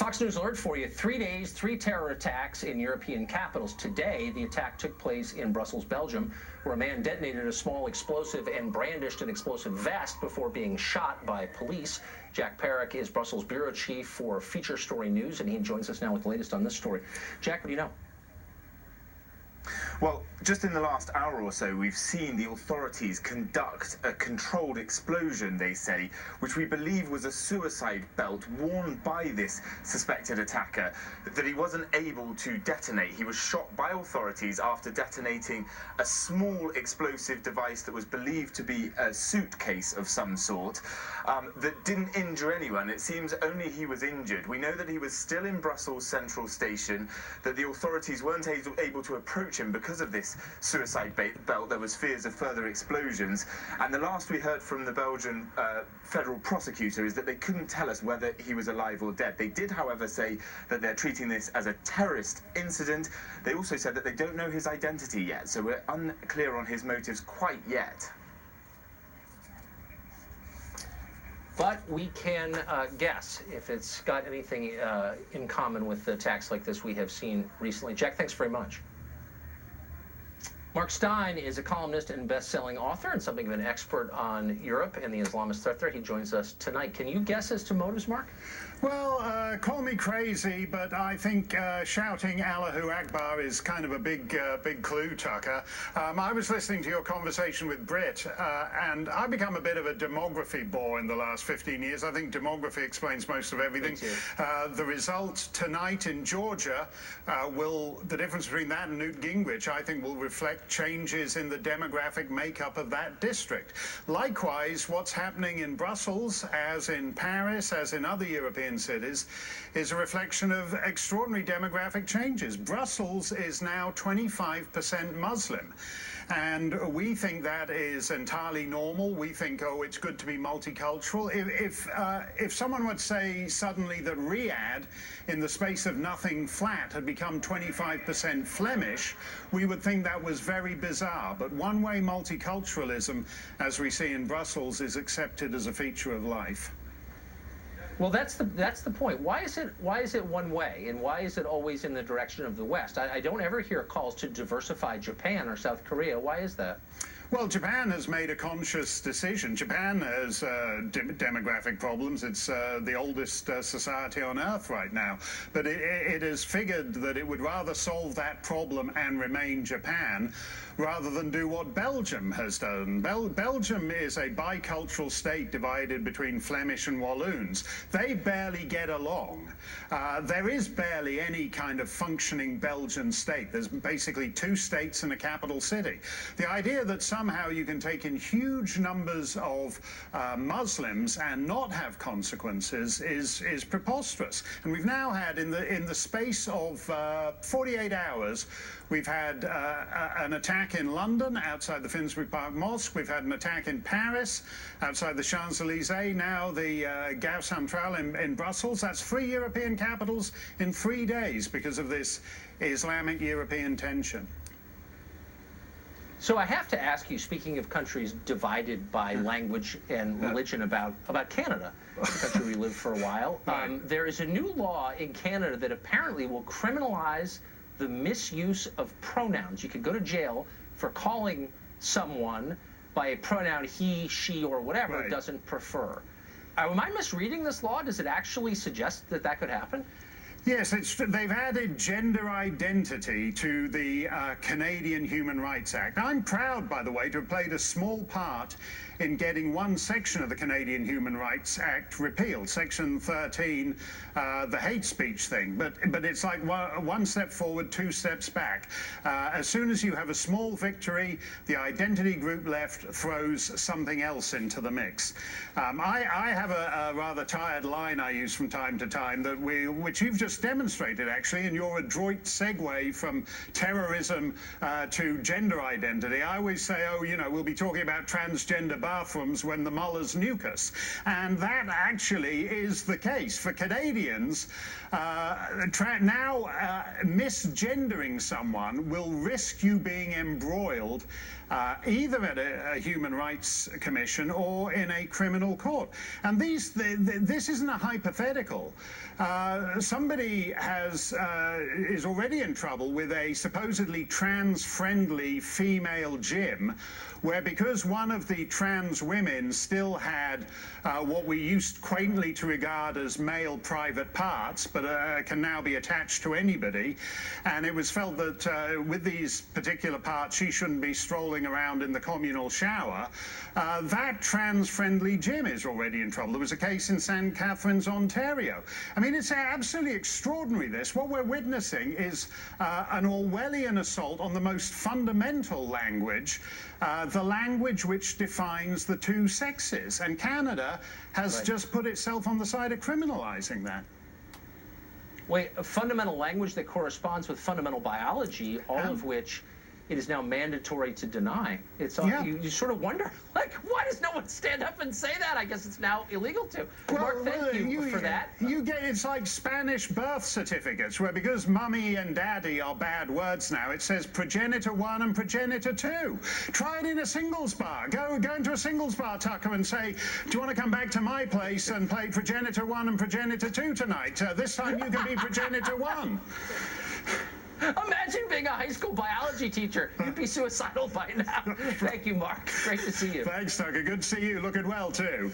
Fox News alert for you. 3 days, 3 terror attacks in European capitals. Today, the attack took place in Brussels, Belgium, where a man detonated a small explosive and brandished an explosive vest before being shot by police. Jack Perrick is Brussels bureau chief for Feature Story News, and he joins us now with the latest on this story. Jack, what do you know? Well, just in the last hour or so, we've seen the authorities conduct a controlled explosion, they say, which we believe was a suicide belt worn by this suspected attacker that he wasn't able to detonate. He was shot by authorities after detonating a small explosive device that was believed to be a suitcase of some sort that didn't injure anyone. It seems only he was injured. We know that he was still in Brussels Central Station, that the authorities weren't able to approach him because of this suicide belt. There was fears of further explosions, and the last we heard from the Belgian federal prosecutor is that they couldn't tell us whether he was alive or dead. They did, however, say that they're treating this as a terrorist incident. They also said that they don't know his identity yet, so we're unclear on his motives quite yet. But we can guess if it's got anything in common with the attacks like this we have seen recently. Jack, thanks very much. Mark Steyn is a columnist and best-selling author and something of an expert on Europe and the Islamist threat there. He joins us tonight. Can you guess as to motives, Mark? Well, call me crazy, but I think shouting Allahu Akbar is kind of a big clue, Tucker. I was listening to your conversation with Britt, and I've become a bit of a demography bore in the last 15 years. I think demography explains most of everything. The result tonight in Georgia the difference between that and Newt Gingrich, I think, will reflect changes in the demographic makeup of that district. Likewise, what's happening in Brussels, as in Paris, as in other European cities, is a reflection of extraordinary demographic changes. Brussels is now 25% Muslim, and we think that is entirely normal. We think, oh, it's good to be multicultural. If someone would say suddenly that Riyadh, in the space of nothing flat, had become 25% Flemish, we would think that was very bizarre. But one-way multiculturalism, as we see in Brussels, is accepted as a feature of life. Well, that's the point. Why is it one way, and why is it always in the direction of the West? I don't ever hear calls to diversify Japan or South Korea. Why is that? Well, Japan has made a conscious decision. Japan has demographic problems. It's the oldest society on Earth right now. But it has figured that it would rather solve that problem and remain Japan rather than do what Belgium has done. Belgium is a bicultural state divided between Flemish and Walloons. They barely get along. There is barely any kind of functioning Belgian state. There's basically 2 states and a capital city. The idea that somehow you can take in huge numbers of Muslims and not have consequences is preposterous. And we've now had, in the space of 48 hours, we've had an attack in London outside the Finsbury Park Mosque. We've had an attack in Paris outside the Champs-Élysées. Now the Gare Centrale in Brussels. That's 3 European capitals in 3 days because of this Islamic European tension. So I have to ask you, speaking of countries divided by language and religion, about Canada, the country we lived for a while. There is a new law in Canada that apparently will criminalize the misuse of pronouns. You could go to jail for calling someone by a pronoun he, she, or whatever doesn't prefer. Am I misreading this law? Does it actually suggest that that could happen? Yes, they've added gender identity to the Canadian Human Rights Act. I'm proud, by the way, to have played a small part in getting one section of the Canadian Human Rights Act repealed, Section 13, the hate speech thing. But it's like one step forward, 2 steps back. As soon as you have a small victory, the identity group left throws something else into the mix. I have a rather tired line I use from time to time, which you've just demonstrated, actually, in your adroit segue from terrorism to gender identity. I always say, oh, you know, we'll be talking about transgender bathrooms when the mullahs nuke us. And that actually is the case. For Canadians, misgendering someone will risk you being embroiled either at a human rights commission or in a criminal court. And this isn't a hypothetical. Somebody is already in trouble with a supposedly trans-friendly female gym, where because one of the trans women still had what we used quaintly to regard as male private parts, but can now be attached to anybody, and it was felt that with these particular parts she shouldn't be strolling around in the communal shower, that trans-friendly gym is already in trouble. There was a case in St. Catharines, Ontario. I mean, it's absolutely extraordinary, this. What we're witnessing is an Orwellian assault on the most fundamental language, the language which defines the two sexes. And Canada has just put itself on the side of criminalizing that. Wait, a fundamental language that corresponds with fundamental biology, all of which it is now mandatory to deny. It's all, you sort of wonder, like, why does no one stand up and say that? I guess it's now illegal to. Well, Mark, thank you for that. It's like Spanish birth certificates, where because mummy and daddy are bad words now, it says progenitor 1 and progenitor 2. Try it in a singles bar. Go into a singles bar, Tucker, and say, do you want to come back to my place and play progenitor 1 and progenitor 2 tonight? This time you can be progenitor 1. Imagine being a high school biology teacher. You'd be suicidal by now. Thank you, Mark. Great to see you. Thanks, Tucker. Good to see you. Looking well, too.